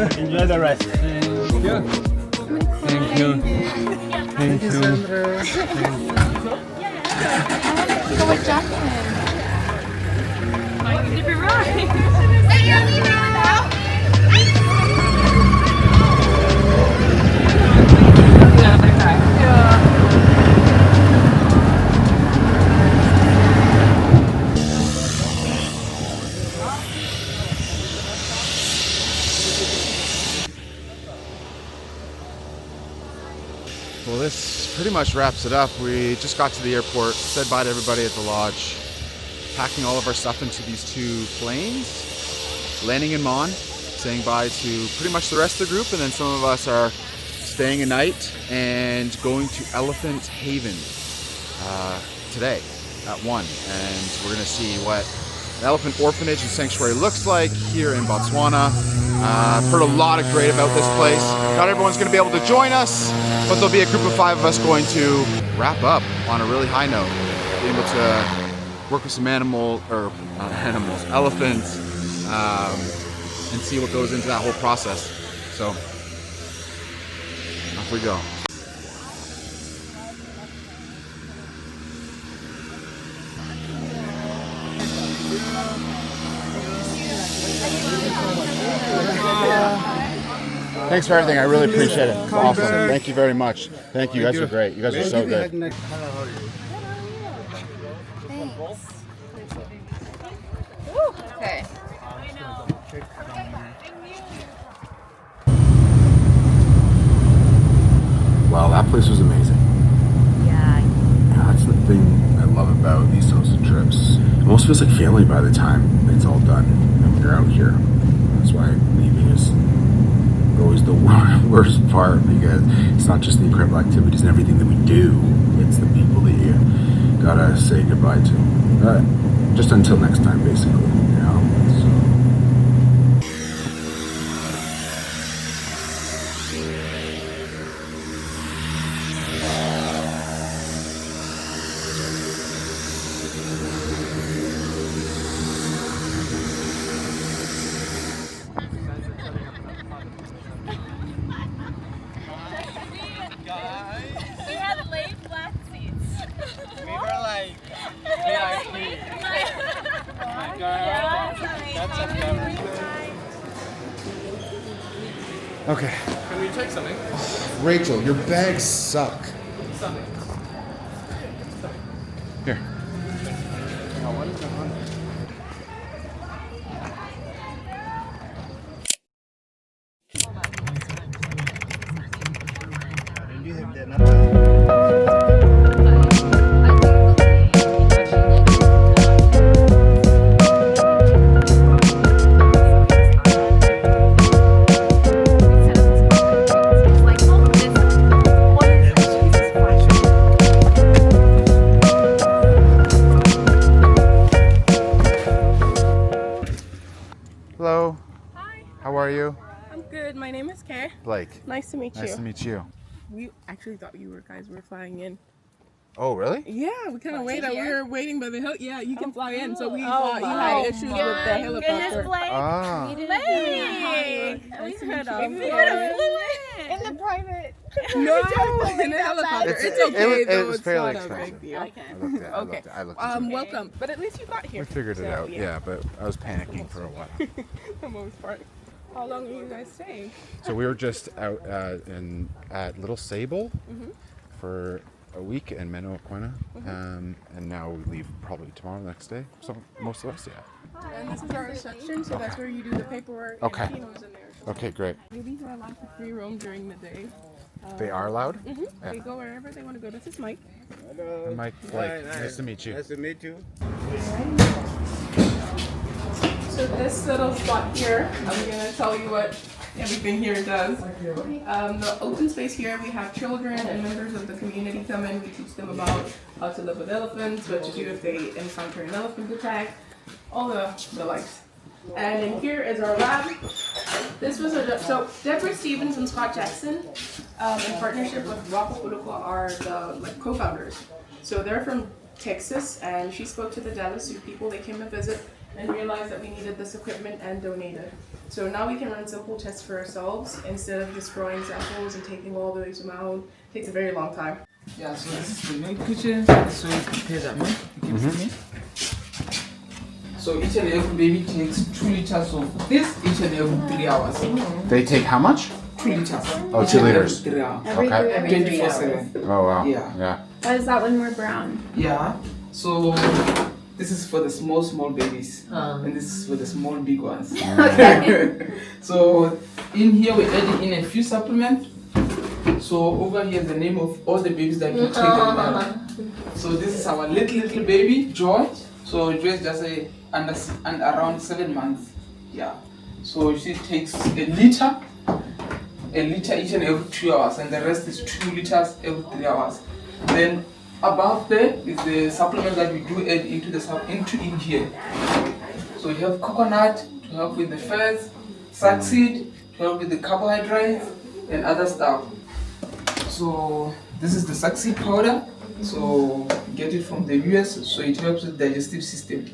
Enjoy the rest. Thank you. Thank you. Go with Jacqueline. Well, this pretty much wraps it up. We just got to the airport, said bye to everybody at the lodge, packing all of our stuff into these 2 planes, landing in Mon, saying bye to pretty much the rest of the group, and then some of us are staying a night and going to Elephant Haven today at 1, and we're gonna see what the Elephant Orphanage and Sanctuary looks like here in Botswana. I've heard a lot of great about this place. Not everyone's going to be able to join us, but there'll be a group of 5 of us going to wrap up on a really high note. Be able to work with some elephants, and see what goes into that whole process. So, off we go. Thanks for everything. I really appreciate it. It's awesome. Thank you very much. Thank you. You guys are great. You guys are so good. Thanks. Okay. Wow, that place was amazing. Yeah. That's the thing I love about these SOSA trips. It almost feels like family by the time it's all done and when you're out here. That's why leaving is always the worst part, because it's not just the incredible activities and everything that we do, it's the people that you gotta say goodbye to. Just until next time, basically, you know. So. We had late flat seats. We were like VIP. My God, that's a memory. Okay. Can we check something? Rachel, your bags suck. Something. Here. Hello. Hi. How are you? I'm good. My name is Quai. Blake. Nice to meet you. Nice to meet you. We actually thought you guys were flying in. Oh, really? Yeah, we kind of waited. We were waiting by the hill. Yeah, you can fly in. So we Oh, thought you had wow. issues with the helicopter. Ah. We We could have flew in the private. No, in the helicopter. It's- It's okay it though. was It's fairly not a expensive. big deal. Okay. I looked into it. Welcome. But at least you got here. We figured it So, out, yeah, but I was panicking for a while. For the most part. How long are you guys staying? So we were just out at Little Sable for a week in Quai, and now we leave probably tomorrow, next day. So most of us, yeah. And this is our section, so that's where you do the paperwork. Okay. And Tino's in there. Okay, great. These are allowed to free roam during the day. They are loud? They go wherever they want to go. This is Mike. And Mike, Blake, nice to meet you. Nice to meet you. So this little spot here, I'm gonna tell you what everything here does. The open space here, we have children and members of the community come in. We teach them about how to live with elephants, what to do if they encounter an elephant attack, all the likes. And in here is our lab. This was so Deborah Stevens and Scott Jackson, in partnership with Rewilding Orphaned, are the co-founders. So they're from Texas, and she spoke to the Dallas Sioux people. They came to visit, and realized that we needed this equipment and donated. So now we can run simple tests for ourselves instead of just drawing samples and taking all the way to Mount. It takes a very long time. Yeah, so this is the milk kitchen. So you prepare that milk. You give it to me. So each and every baby takes 2 liters of this each and every 3 hours. They take how much? 2 liters. Oh, 2 liters. 3 hours. Okay. 24/7. Oh wow. Yeah. Why is that when we're brown? Yeah. So this is for the small babies, and this is for the small big ones. So in here we added in a few supplements. So over here the name of all the babies that we take. So this is our little baby Joy. So Joy is just around 7 months. Yeah. So she takes a liter each and every 2 hours, and the rest is 2 liters every 3 hours. Then above there is the supplement that we do add into in here. So you have coconut to help with the fats, flaxseed to help with the carbohydrates and other stuff. So this is the flaxseed powder. So get it from the US. So it helps with digestive system.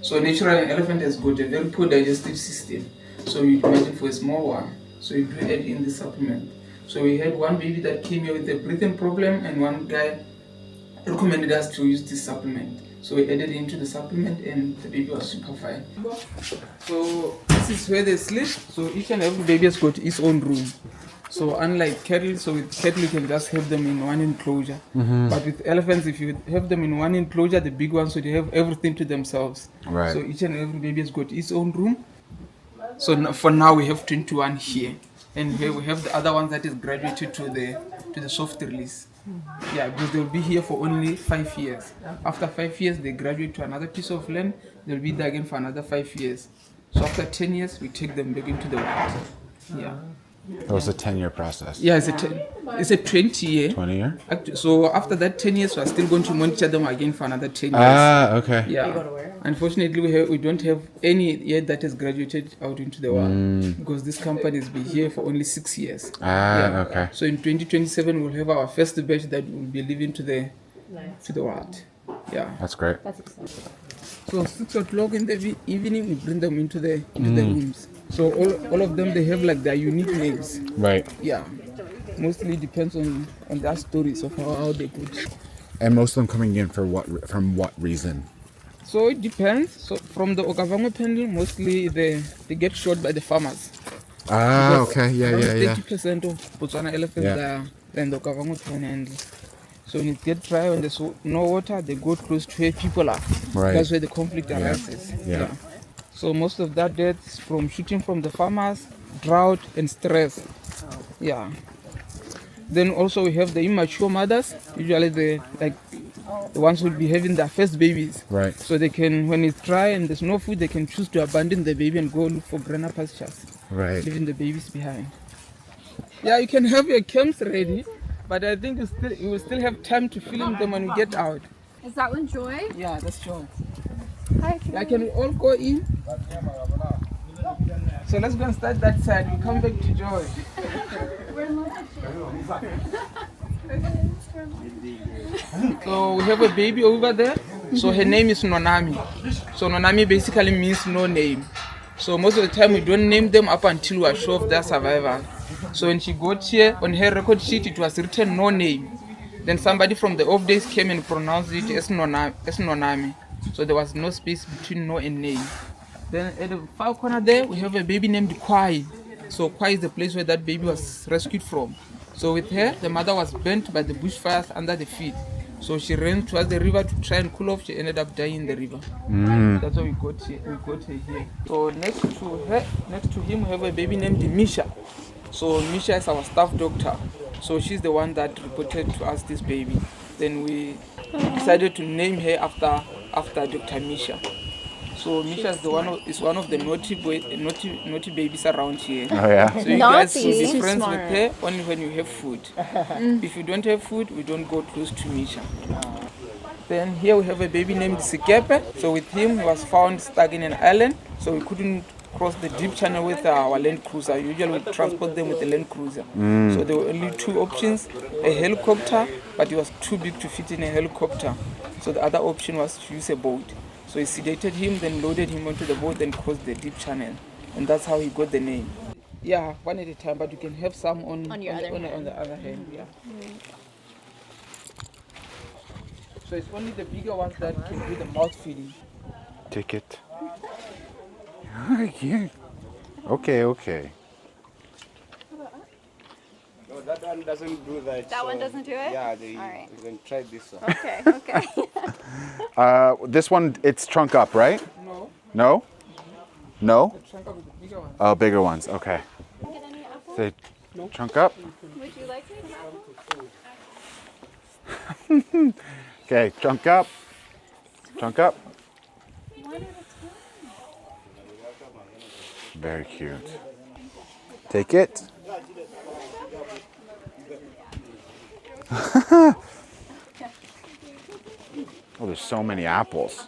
So naturally an elephant has got a very poor digestive system. So you imagine for a small one. So you do add in the supplement. So we had one baby that came here with a breathing problem, and one guy recommended us to use this supplement. So we added into the supplement and the baby was super fine. So this is where they sleep. So each and every baby has got its own room. So unlike cattle, so with cattle you can just have them in one enclosure. But with elephants, if you have them in one enclosure, the big ones, so they have everything to themselves. Right. So each and every baby has got its own room. So for now we have 21 here. And here we have the other ones that is graduated to the soft release. Yeah, because they'll be here for only 5 years. After 5 years, they graduate to another piece of land. They'll be there again for another 5 years. So after 10 years, we take them back into the wild. Yeah. That was a 10-year process. Yeah, it's a 20-year. 20-year? So after that 10 years, we are still going to monitor them again for another 10 years. Ah, okay. Yeah. Unfortunately, we don't have any yet that has graduated out into the world because this company has been here for only 6 years. Ah, okay. So in 2027, we'll have our first batch that will be leaving to the world. Yeah. That's great. So 6 o'clock in the evening, we bring them into the rooms. So all of them, they have like their unique names. Right. Yeah. Mostly depends on their stories of how they could. And most of them coming in from what reason? So it depends. So from the Okavango pendle, mostly they get shot by the farmers. Ah, Because okay. Yeah. 30% of Botswana elephants are in the Okavango pendle. So when it gets dry, when there's no water, they go close to where people are. Right. That's where the conflict arises. Yeah. So most of that deaths from shooting from the farmers, drought and stress. Yeah. Then also we have the immature mothers. Usually the ones who will be having their first babies. Right. So they can, when it's dry and there's no food, they can choose to abandon the baby and go look for greener pastures, Right. leaving the babies behind. Yeah, you can have your camps ready, but I think you will still have time to film them when you get out. Is that one Joy? Yeah, that's Joy. Hi. Yeah, can we all go in? So let's go and start that side. We come back to Joy. So we have a baby over there. So her name is Nonami. So Nonami basically means no name. So most of the time we don't name them up until we are sure of their survival. So when she got here, on her record sheet it was written no name. Then somebody from the off days came and pronounced it as Nonami. So there was no space between no and name. Then at the far corner there, we have a baby named Quai. So Quai is the place where that baby was rescued from. So with her, the mother was burnt by the bushfires under the feet. So she ran towards the river to try and cool off. She ended up dying in the river. That's why we got her here. So next to him, we have a baby named Misha. So Misha is our staff doctor. So she's the one that reported to us this baby. Then we decided to name her after Dr. Misha. So Misha is one of the naughty babies around here. Oh yeah. So you guys will be friends with her only when you have food. If you don't have food, we don't go close to Misha. Then here we have a baby named Sikepe. So with him, he was found stuck in an island. So we couldn't cross the deep channel with our land cruiser. Usually we transport them with the land cruiser. So there were only two options: a helicopter, but it was too big to fit in a helicopter. So the other option was to use a boat. So he sedated him, then loaded him onto the boat, then crossed the deep channel. And that's how he got the name. Yeah, one at a time, but you can have some on the other hand. Yeah. So it's only the bigger ones that can do the mouth feeding. Take it. Yeah. Okay. No, that one doesn't do that. That one doesn't do it? Yeah, All right. you can try this one. Okay, okay. This one, it's trunk up, right? No, No? No? the trunk of the bigger one. Oh, bigger ones. Okay. Get any apple? Say trunk up. Would you like some apple? Okay, trunk up. Trunk up. One at a time. Very cute. Take it. Oh, there's so many apples.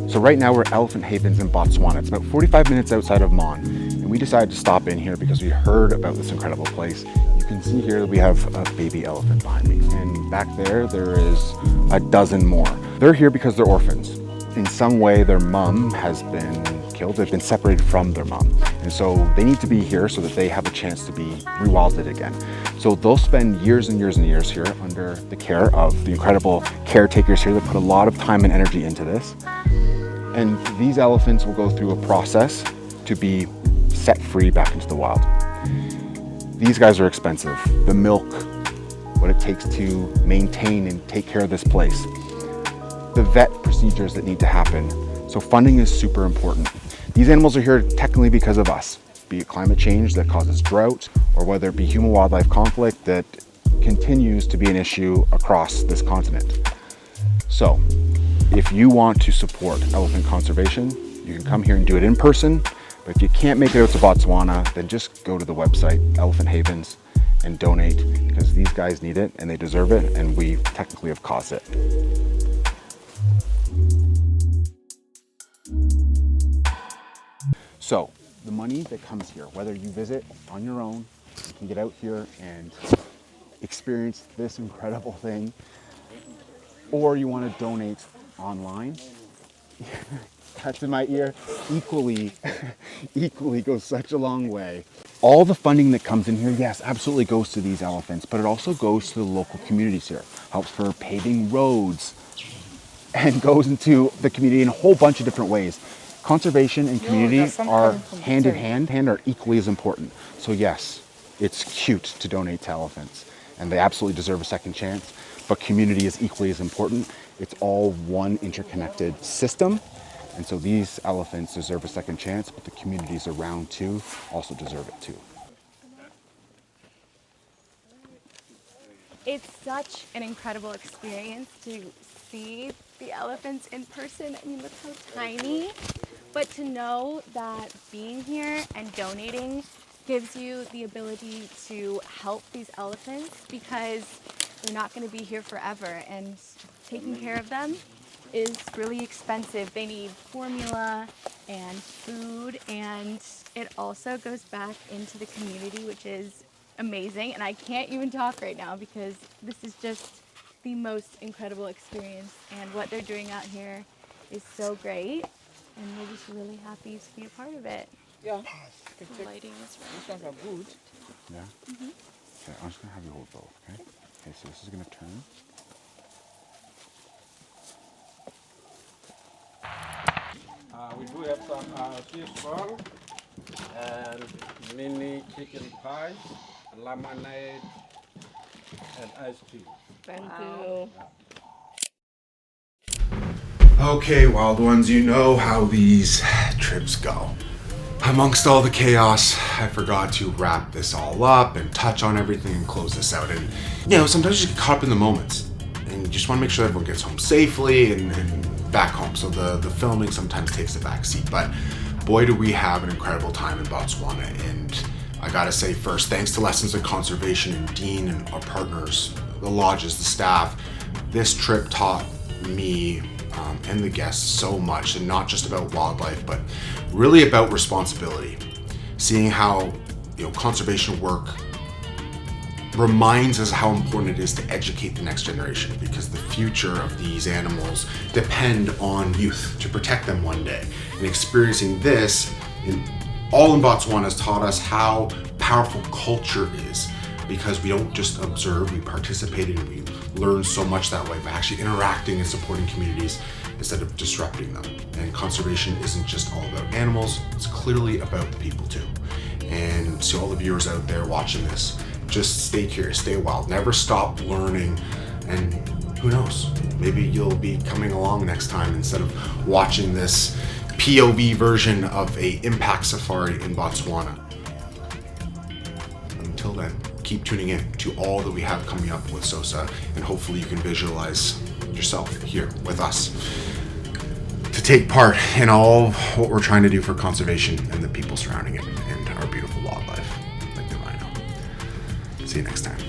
So right now we're at Elephant Havens in Botswana. It's about 45 minutes outside of Mon. And we decided to stop in here because we heard about this incredible place. You can see here that we have a baby elephant behind me. And back there, there is a dozen more. They're here because they're orphans. In some way, their mom has been killed. They've been separated from their mom. And so they need to be here so that they have a chance to be rewilded again. So they'll spend years and years and years here under the care of the incredible caretakers here that put a lot of time and energy into this. And these elephants will go through a process to be set free back into the wild. These guys are expensive. The milk, what it takes to maintain and take care of this place, the vet procedures that need to happen. So funding is super important. These animals are here technically because of us, be it climate change that causes drought, or whether it be human-wildlife conflict that continues to be an issue across this continent. So, if you want to support elephant conservation, you can come here and do it in person. But if you can't make it out to Botswana, then just go to the website, Elephant Havens, and donate, because these guys need it and they deserve it, and we technically have caused it. So, the money that comes here, whether you visit on your own, you can get out here and experience this incredible thing, or you want to donate online, cuts in my ear, equally goes such a long way. All the funding that comes in here, yes, absolutely goes to these elephants, but it also goes to the local communities here. Helps for paving roads and goes into the community in a whole bunch of different ways. Conservation and community are hand in hand, are equally as important. So yes, it's cute to donate to elephants and they absolutely deserve a second chance, but community is equally as important. It's all one interconnected system. And so these elephants deserve a second chance, but the communities around too also deserve it too. It's such an incredible experience to see the elephants in person. I mean, look how tiny. But to know that being here and donating gives you the ability to help these elephants, because they're not going to be here forever, and taking care of them is really expensive. They need formula and food, and it also goes back into the community, which is amazing. And I can't even talk right now because this is just the most incredible experience, and what they're doing out here is so great, and we're just really happy to be a part of it. Yeah. The lighting is right. These ones are good. Yeah? Okay, I'm just gonna have you hold both, okay? Okay, so this is gonna turn. We do have some fish roll and mini chicken pie, lemonade, and ice cream. Thank you. Okay, wild ones, you know how these trips go. Amongst all the chaos, I forgot to wrap this all up and touch on everything and close this out. And, you know, sometimes you get caught up in the moments and you just want to make sure everyone gets home safely and back home. So the filming sometimes takes a back seat. But boy, do we have an incredible time in Botswana. And I gotta say first, thanks to Lessons in Conservation and Dean and our partners, the lodges, the staff, this trip taught me and the guests so much, and not just about wildlife, but really about responsibility. Seeing how, conservation work reminds us how important it is to educate the next generation, because the future of these animals depend on youth to protect them one day. And experiencing this all in Botswana has taught us how powerful culture is, because we don't just observe, we participate, and we learn so much that way by actually interacting and supporting communities instead of disrupting them. And conservation isn't just all about animals, it's clearly about the people too. And to all the viewers out there watching this, just stay curious, stay wild, never stop learning, and who knows, maybe you'll be coming along next time instead of watching this POV version of a impact safari in Botswana. Until then, keep tuning in to all that we have coming up with SOSA, and hopefully you can visualize yourself here with us to take part in all of what we're trying to do for conservation and the people surrounding it and our beautiful wildlife, like the rhino. See you next time.